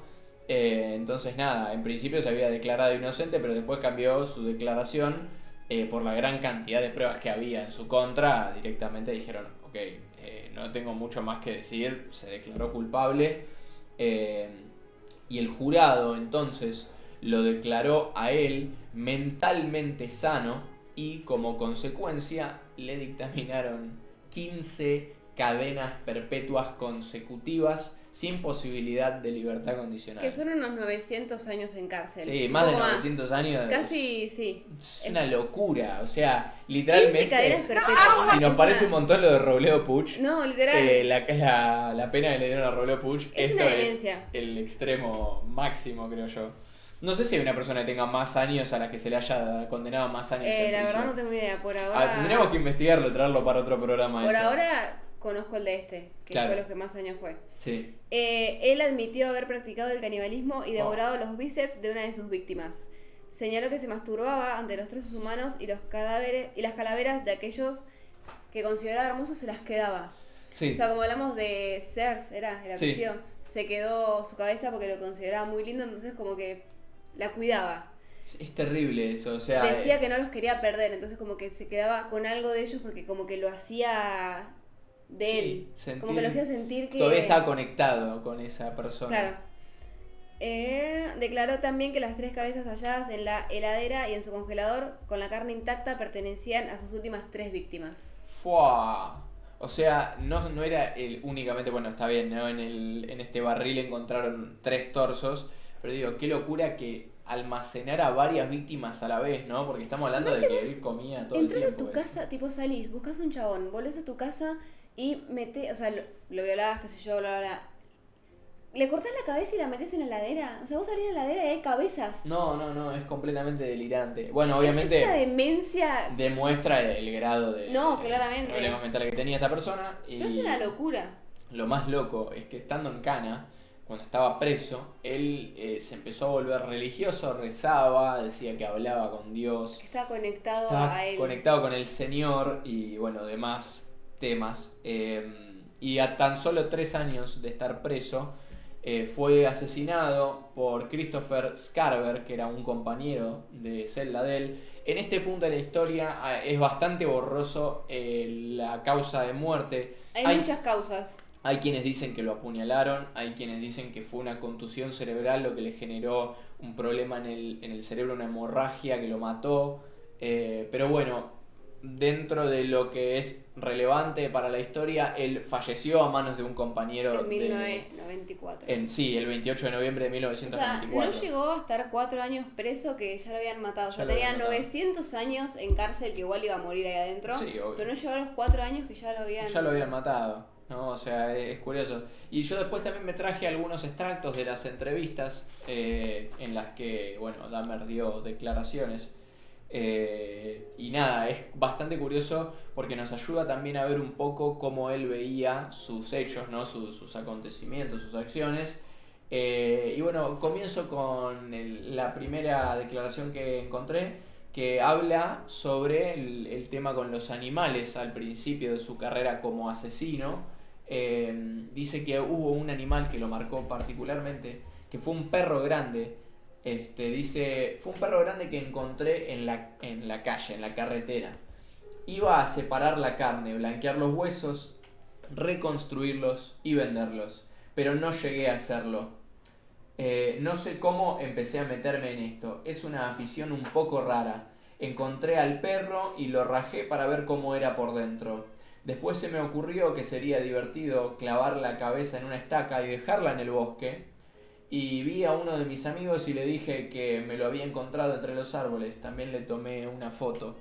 Entonces nada, en principio se había declarado inocente, pero después cambió su declaración por la gran cantidad de pruebas que había en su contra. Directamente dijeron, ok, no tengo mucho más que decir, se declaró culpable. Y el jurado entonces lo declaró a él mentalmente sano y como consecuencia le dictaminaron 15 cadenas perpetuas consecutivas sin posibilidad de libertad condicional. Que son unos 900 años en cárcel. Sí, más de 900 años. Casi, sí. Es una locura, o sea, literalmente. 15 cadenas perpetuas. Si nos parece un montón lo de Robledo Puch. No, literal. La pena que le dieron a Robledo Puch, Es esto una es demencia. el extremo máximo, creo yo. No sé si hay una persona que tenga más años a la que se le haya condenado más años. En La verdad prisión. no tengo idea. Por ahora. Tendríamos que investigarlo, traerlo para otro programa. Por eso. ahora conozco el de este, que Claro. fue los que más años fue. Sí. Él admitió haber practicado el canibalismo y devorado los bíceps de una de sus víctimas. Señaló que se masturbaba ante los trozos humanos y los cadáveres y las calaveras de aquellos que consideraba hermosos se las quedaba. Sí. O sea, como hablamos de Sears, era el Sí. apellido, se quedó su cabeza porque lo consideraba muy lindo, entonces como que la cuidaba. Es terrible eso, o sea. Decía que no los quería perder, entonces como que se quedaba con algo de ellos porque como que lo hacía de Sí, él. sentir- Como que lo hacía sentir que... Todavía estaba conectado con esa persona. Claro. Declaró también que las 3 cabezas halladas en la heladera y en su congelador con la carne intacta pertenecían a sus últimas 3 víctimas. ¡Fua! O sea, no era únicamente, bueno, está bien, ¿no? En este barril encontraron 3 torsos, pero digo, qué locura que almacenara varias víctimas a la vez, ¿no? Porque estamos hablando de que él comía todo el Entrás tiempo. a tu casa, tipo salís, buscas un chabón, volvés a tu casa y metés, o sea, lo violabas, qué sé yo, bla, bla, bla. Le cortás la cabeza y la metés en la heladera. O sea, vos abrís la heladera y hay cabezas. No, es completamente delirante. Bueno, Es obviamente una demencia. demuestra el grado de Claramente. problemas mentales que tenía esta persona. Y Pero es una locura. lo más loco es que estando en Cana, cuando estaba preso, él se empezó a volver religioso, rezaba, decía que hablaba con Dios. Que estaba conectado Estaba a él. conectado con el Señor y bueno, demás temas. Y a tan solo 3 años de estar preso, fue asesinado por Christopher Scarver, que era un compañero de celda de él. En este punto de la historia es bastante borroso la causa de muerte. Hay muchas causas. Hay quienes dicen que lo apuñalaron, hay quienes dicen que fue una contusión cerebral lo que le generó un problema en el cerebro, una hemorragia que lo mató. Pero bueno, dentro de lo que es relevante para la historia, él falleció a manos de un compañero En 1994. Sí, el 28 de noviembre de O sea, 1994. no llegó a estar 4 años preso que ya lo habían matado. O sea, Ya lo tenía habían matado. 900 años en cárcel que igual iba a morir ahí adentro. Sí, obvio. Pero no llegó a los 4 años que ya lo habían... Ya lo habían matado, ¿no? O sea, es curioso. Y yo después también me traje algunos extractos de las entrevistas en las que, bueno, Dahmer dio declaraciones. Y nada, es bastante curioso porque nos ayuda también a ver un poco cómo él veía sus hechos, ¿no? Sus acontecimientos, sus acciones. Y bueno, comienzo con la primera declaración que encontré, que habla sobre el tema con los animales al principio de su carrera como asesino. Dice que hubo un animal que lo marcó particularmente, que fue un perro grande Dice, fue un perro grande que encontré en la calle, en la carretera. Iba a separar la carne, blanquear los huesos, reconstruirlos y venderlos, pero no llegué a hacerlo. No sé cómo empecé a meterme en esto, es una afición un poco rara. Encontré al perro y lo rajé para ver cómo era por dentro. Después se me ocurrió que sería divertido clavar la cabeza en una estaca y dejarla en el bosque. Y vi a uno de mis amigos y le dije que me lo había encontrado entre los árboles. También le tomé una foto.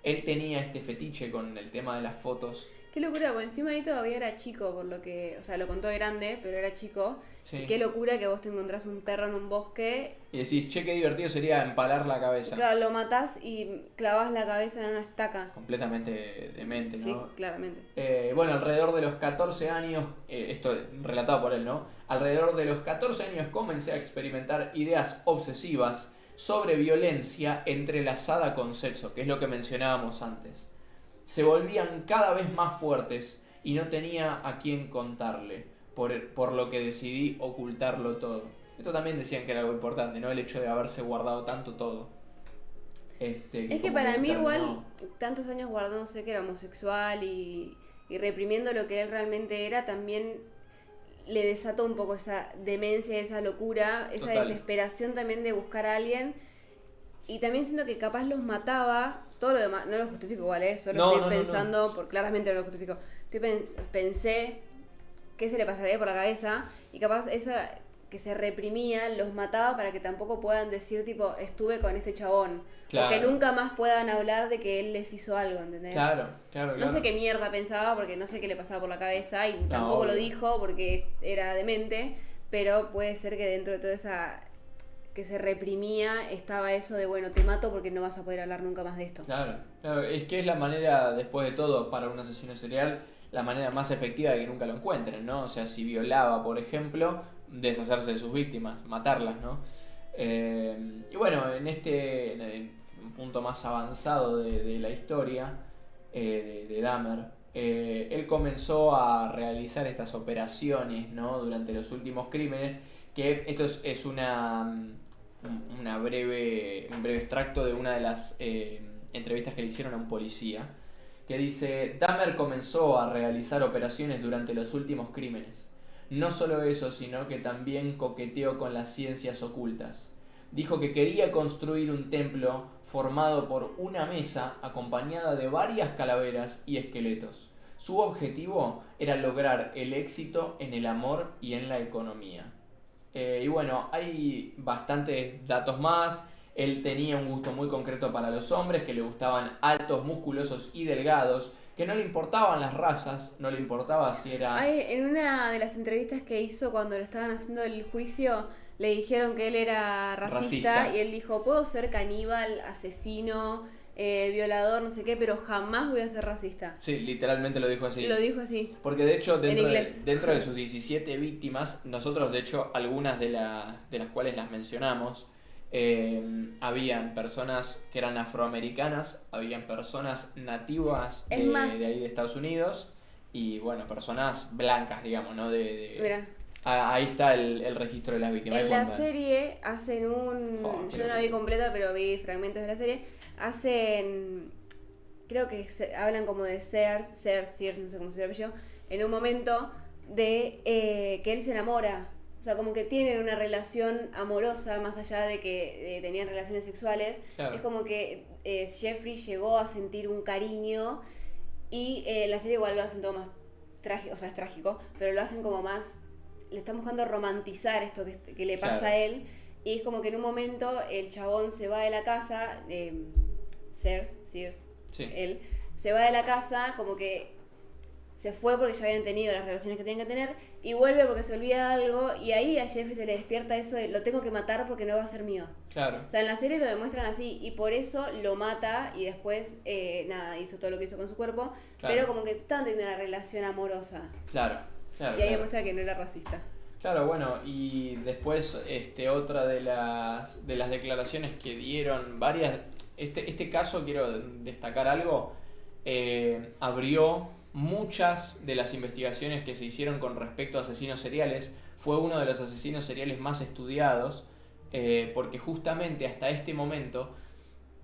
Él tenía este fetiche con el tema de las fotos. Qué locura, porque encima ahí todavía era chico, por lo que, o sea, lo contó de grande, pero era chico. Sí. Y qué locura que vos te encontrás un perro en un bosque. Y decís, che, qué divertido sería empalar la cabeza. Claro, lo matás y clavás la cabeza en una estaca. Completamente demente, ¿no? Sí, claramente. Bueno, alrededor de los 14 años, esto relatado por él, ¿no? Alrededor de los 14 años comencé a experimentar ideas obsesivas sobre violencia entrelazada con sexo, que es lo que mencionábamos antes. Se volvían cada vez más fuertes y no tenía a quién contarle, por lo que decidí ocultarlo todo. Esto también decían que era algo importante, ¿no? El hecho de haberse guardado tanto todo. Es que para mí igual, tantos años guardándose que era homosexual y reprimiendo lo que él realmente era, también le desató un poco esa demencia, esa locura, esa Total. desesperación también de buscar a alguien. Y también siento que capaz los mataba, todo lo demás, no lo justifico igual, solo estoy pensando, porque claramente no lo justifico. Pensé qué se le pasaría por la cabeza y capaz esa que se reprimía los mataba para que tampoco puedan decir tipo, estuve con este chabón. Claro. O que nunca más puedan hablar de que él les hizo algo, ¿entendés? Claro. No sé qué mierda pensaba porque no sé qué le pasaba por la cabeza y tampoco lo dijo porque era demente, pero puede ser que dentro de toda esa que se reprimía estaba eso de bueno, te mato porque no vas a poder hablar nunca más de esto. Claro, es que es la manera, después de todo, para un asesino serial, la manera más efectiva de que nunca lo encuentren, ¿no? O sea, si violaba, por ejemplo, deshacerse de sus víctimas, matarlas, ¿no? Y bueno, en un punto más avanzado de la historia de Dahmer, él comenzó a realizar estas operaciones, ¿no? Durante los últimos crímenes, que esto es un breve extracto de una de las entrevistas que le hicieron a un policía, que dice: Dahmer comenzó a realizar operaciones durante los últimos crímenes. No solo eso, sino que también coqueteó con las ciencias ocultas. Dijo que quería construir un templo formado por una mesa acompañada de varias calaveras y esqueletos. Su objetivo era lograr el éxito en el amor y en la economía. Y bueno, hay bastantes datos más. Él tenía un gusto muy concreto para los hombres, que le gustaban altos, musculosos y delgados, que no le importaban las razas, no le importaba si era... En una de las entrevistas que hizo cuando le estaban haciendo el juicio, le dijeron que él era racista. Y él dijo, puedo ser caníbal, asesino, violador, no sé qué, pero jamás voy a ser racista. Sí, literalmente lo dijo así. Lo dijo así. Porque de hecho, dentro de sus 17 víctimas, nosotros de hecho, algunas de las cuales las mencionamos, habían personas que eran afroamericanas, habían personas nativas de ahí de Estados Unidos y bueno, personas blancas, digamos, ¿no? Mira. Ahí está el registro de las víctimas. En la serie hacen yo no la vi completa, pero vi fragmentos de la serie. Creo que hablan como de Sears, no sé cómo se llama yo, en un momento de que él se enamora. O sea, como que tienen una relación amorosa, más allá de que tenían relaciones sexuales. Claro. Es como que Jeffrey llegó a sentir un cariño y la serie igual lo hacen todo más trágico, o sea, es trágico, pero lo hacen como más... Le están buscando romantizar esto que le pasa a él. Y es como que en un momento el chabón se va de la casa, Sears, sí. Él se va de la casa, como que se fue porque ya habían tenido las relaciones que tenían que tener, y vuelve porque se olvida algo, y ahí a Jeffrey se le despierta eso de lo tengo que matar porque no va a ser mío. Claro. O sea, en la serie lo demuestran así, y por eso lo mata, y después, hizo todo lo que hizo con su cuerpo, pero como que estaban teniendo una relación amorosa. Claro. Y ahí demuestra que no era racista. Claro, bueno, y después otra de las declaraciones que dieron varias, este caso quiero destacar algo, abrió muchas de las investigaciones que se hicieron con respecto a asesinos seriales, fue uno de los asesinos seriales más estudiados, porque justamente hasta este momento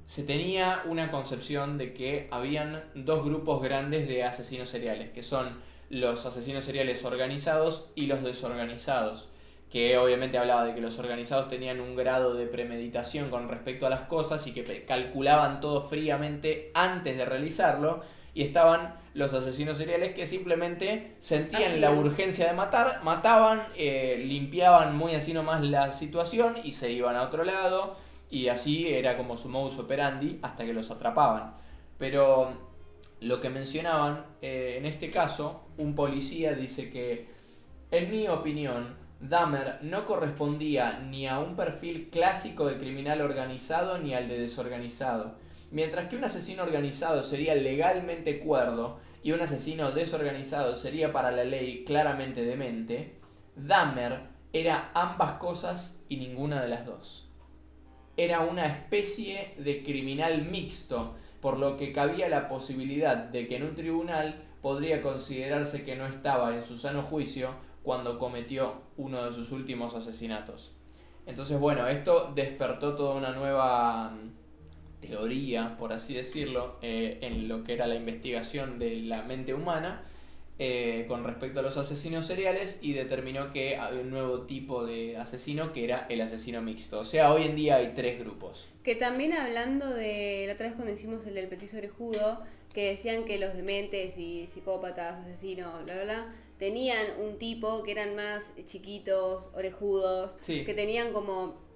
se tenía una concepción de que habían dos grupos grandes de asesinos seriales, que son los asesinos seriales organizados y los desorganizados, que obviamente hablaba de que los organizados tenían un grado de premeditación con respecto a las cosas y que calculaban todo fríamente antes de realizarlo, y estaban los asesinos seriales que simplemente sentían la urgencia de matar, mataban, limpiaban muy así nomás la situación y se iban a otro lado, y así era como su modus operandi hasta que los atrapaban. Pero lo que mencionaban, en este caso, un policía dice que, en mi opinión, Dahmer no correspondía ni a un perfil clásico de criminal organizado ni al de desorganizado. Mientras que un asesino organizado sería legalmente cuerdo y un asesino desorganizado sería para la ley claramente demente, Dahmer era ambas cosas y ninguna de las dos. Era una especie de criminal mixto, por lo que cabía la posibilidad de que en un tribunal podría considerarse que no estaba en su sano juicio cuando cometió uno de sus últimos asesinatos. Entonces, bueno, esto despertó toda una nueva teoría, por así decirlo, en lo que era la investigación de la mente humana con respecto a los asesinos seriales, y determinó que había un nuevo tipo de asesino que era el asesino mixto. O sea, hoy en día hay 3 grupos. Que también, hablando de la otra vez cuando hicimos el del petiso orejudo, que decían que los dementes y psicópatas, asesinos, bla bla bla, tenían un tipo que eran más chiquitos, orejudos, sí, que tenían como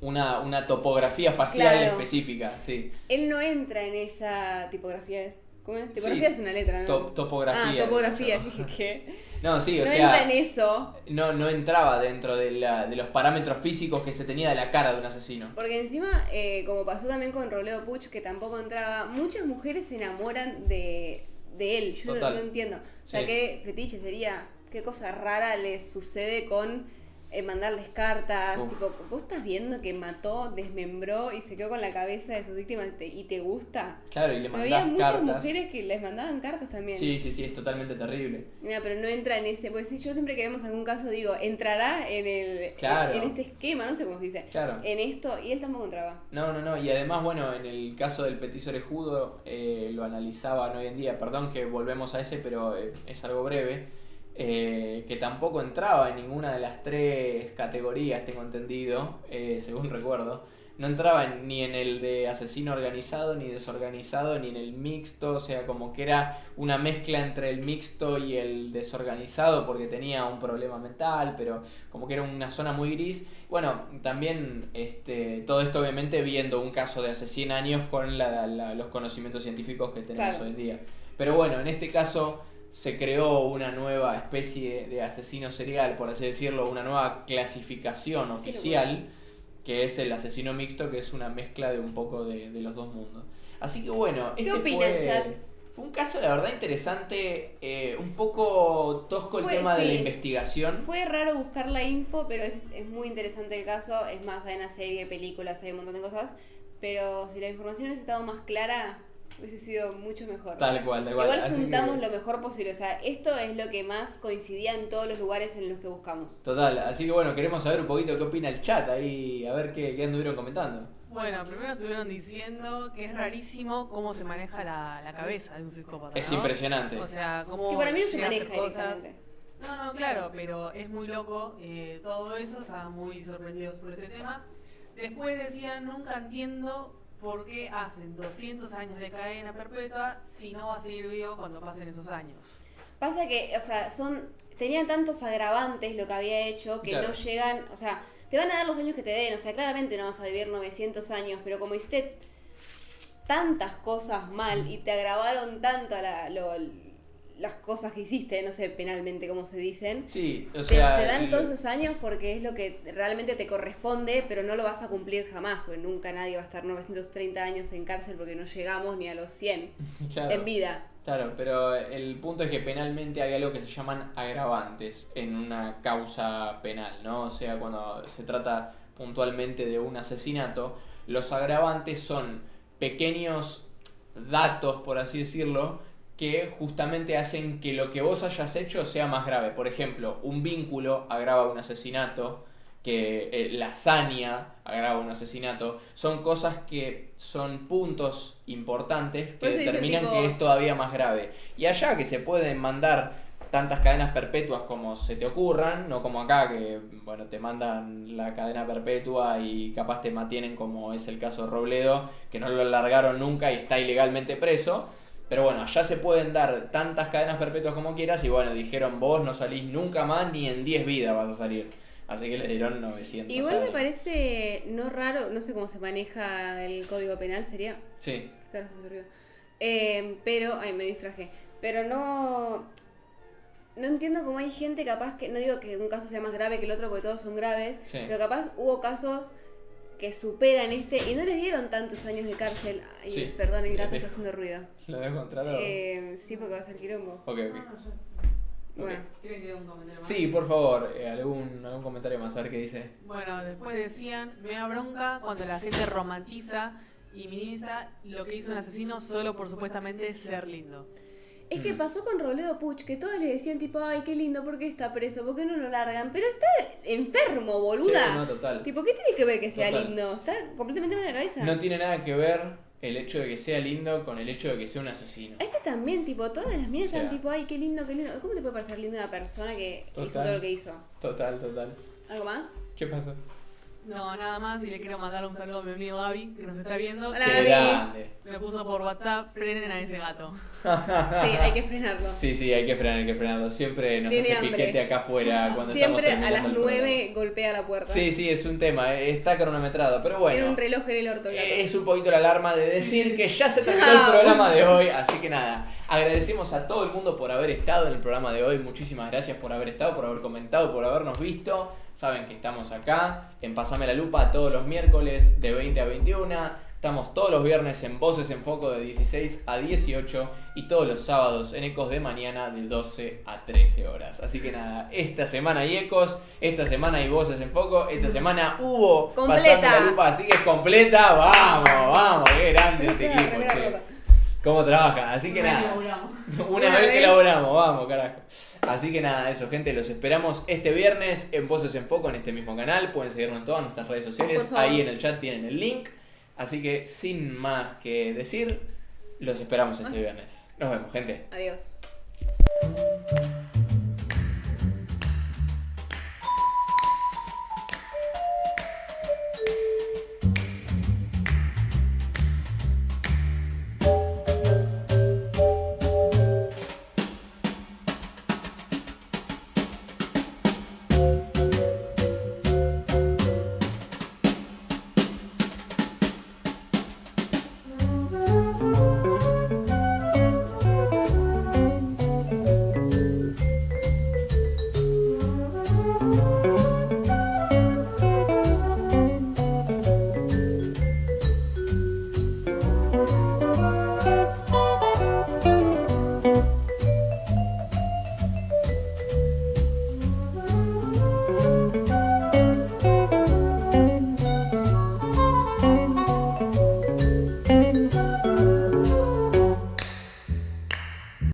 una topografía facial, claro, específica, sí. Él no entra en esa tipografía. ¿Cómo es? Tipografía, sí, es una letra, ¿no? Topografía. Topografía, dije que no, sí, o no sea, entra en eso. No entraba dentro de los parámetros físicos que se tenía de la cara de un asesino. Porque encima, como pasó también con Robledo Puch, que tampoco entraba, muchas mujeres se enamoran de él. Yo no entiendo. O sea, sí, qué fetiche sería, qué cosa rara les sucede con mandarles cartas. Tipo, vos estás viendo que mató, desmembró y se quedó con la cabeza de sus víctimas y te gusta. Claro, y le mandás cartas. Había muchas mujeres que les mandaban cartas también. Sí, es totalmente terrible. Mira, pero no entra en ese, porque si yo siempre que vemos algún caso digo, entrará en claro, en este esquema, no sé cómo se dice, claro, en esto, y él tampoco entraba. No, y además, bueno, en el caso del petiso orejudo, lo analizaban hoy en día, perdón que volvemos a ese, pero es algo breve. Que tampoco entraba en ninguna de las 3 categorías, tengo entendido, según recuerdo. No entraba ni en el de asesino organizado, ni desorganizado, ni en el mixto, o sea, como que era una mezcla entre el mixto y el desorganizado, porque tenía un problema mental, pero como que era una zona muy gris. Bueno, también todo esto obviamente viendo un caso de hace 100 años con los conocimientos científicos que tenemos, claro, hoy en día. Pero bueno, en este caso se creó una nueva especie de asesino serial, por así decirlo, una nueva clasificación oficial, que es el asesino mixto, que es una mezcla de un poco de los dos mundos. Así que bueno, ¿qué opinan, chat? Fue un caso, la verdad, interesante, un poco tosco el tema de la investigación. Fue raro buscar la info, pero es muy interesante el caso. Es más, hay una serie, películas, hay un montón de cosas, pero si la información hubiese estado más clara, hubiese sido mucho mejor. Tal cual. Igual juntamos lo mejor posible. O sea, esto es lo que más coincidía en todos los lugares en los que buscamos. Total, así que bueno, queremos saber un poquito qué opina el chat ahí, a ver qué anduvieron comentando. Bueno, primero estuvieron diciendo que es rarísimo cómo se maneja la cabeza de un psicópata, ¿no? Es impresionante. O sea, cómo que para mí no se maneja cosas. No, claro, pero es muy loco todo eso, estaban muy sorprendidos por ese tema. Después decían, nunca entiendo por qué hacen 200 años de cadena perpetua si no va a seguir vivo cuando pasen esos años. Pasa que, o sea, tenían tantos agravantes lo que había hecho que claro, no llegan, o sea, te van a dar los años que te den, o sea, claramente no vas a vivir 900 años, pero como hiciste tantas cosas mal y te agravaron tanto las cosas que hiciste, no sé penalmente cómo se dicen, sí, o sea, te dan todos esos años porque es lo que realmente te corresponde, pero no lo vas a cumplir jamás, porque nunca nadie va a estar 930 años en cárcel porque no llegamos ni a los 100 claro, en vida. Claro, pero el punto es que penalmente hay algo que se llaman agravantes en una causa penal, ¿no? O sea, cuando se trata puntualmente de un asesinato, los agravantes son pequeños datos, por así decirlo, que justamente hacen que lo que vos hayas hecho sea más grave. Por ejemplo, un vínculo agrava un asesinato, que la hazaña agrava un asesinato, son cosas que son puntos importantes que Por eso dicen, determinan tipo- que es todavía más grave. Y allá que se pueden mandar tantas cadenas perpetuas como se te ocurran, no como acá que bueno te mandan la cadena perpetua y capaz te mantienen como es el caso de Robledo, que no lo largaron nunca y está ilegalmente preso. Pero bueno, allá se pueden dar tantas cadenas perpetuas como quieras y bueno, dijeron vos no salís nunca más ni en 10 vidas vas a salir. Así que le dieron 900 Igual me años. parece no raro, no sé cómo se maneja el código penal, sería. Sí, ¿Qué carajo se olvidó? Pero, ay, me distraje. Pero no entiendo cómo hay gente capaz que, no digo que un caso sea más grave que el otro porque todos son graves, Sí. pero capaz hubo casos que superan este y no les dieron tantos años de cárcel. Ay, Sí. perdón, el gato Bien. está haciendo ruido. ¿lo dejo entrar o...? Sí, porque va a ser quilombo. Ok, ok. No, ya. Bueno, ¿Quieren que dé un comentario más? Sí, por favor, algún comentario más, a ver qué dice. Bueno, después decían, me da bronca cuando la gente romantiza y minimiza lo que hizo un asesino solo por supuestamente ser lindo. es que Mm. pasó con Robledo Puch, que todos le decían tipo, ay, qué lindo, ¿por qué está preso? ¿Por qué no lo largan? Pero está enfermo, boluda. Sí, no, total. Tipo, ¿qué tiene que ver que sea Total. lindo? Está completamente mal de la cabeza. No tiene nada que ver el hecho de que sea lindo con el hecho de que sea un asesino. Este también, tipo, todas las minas O sea. están tipo, ay, qué lindo, qué lindo. ¿Cómo te puede parecer lindo una persona que hizo Total. todo lo que hizo? Total, total. ¿Algo más? ¿Qué pasó? No, nada más, y le quiero mandar un saludo a mi amigo Gaby, que nos está viendo. Hola, Qué Gaby. grande. Me puso por WhatsApp, frenen a ese gato. Sí, hay que frenarlo. Sí, hay que frenarlo. Siempre nos Tiene hace hambre. piquete acá afuera cuando Siempre estamos a las terminando el 9 golpea la puerta. programa. Sí, es un tema, está cronometrado, pero Tiene bueno. un reloj en el orto el gato. Es un poquito la alarma de decir que ya se terminó Chao. el programa de hoy, así que nada, agradecemos a todo el mundo por haber estado en el programa de hoy, muchísimas gracias por haber estado, por haber comentado, por habernos visto, saben que estamos acá en Pasame la Lupa todos los miércoles de 20 a 21, estamos todos los viernes en Voces en Foco de 16 a 18 y todos los sábados en Ecos de Mañana de 12 a 13 horas, así que nada, esta semana hay Ecos, esta semana hay Voces en Foco, esta semana hubo Completa. Pasame la Lupa, así que es completa, vamos, qué grande este Remera equipo, che. rota. ¿Cómo trabajan? Así que nada, una vez que laburamos, vamos, carajo. Así que nada, eso, gente, los esperamos este viernes en Voces en Foco en este mismo canal. Pueden seguirnos en todas nuestras redes sociales. Por favor. Ahí en el chat tienen el link. Así que sin más que decir, los esperamos este viernes. Nos vemos, gente. Adiós.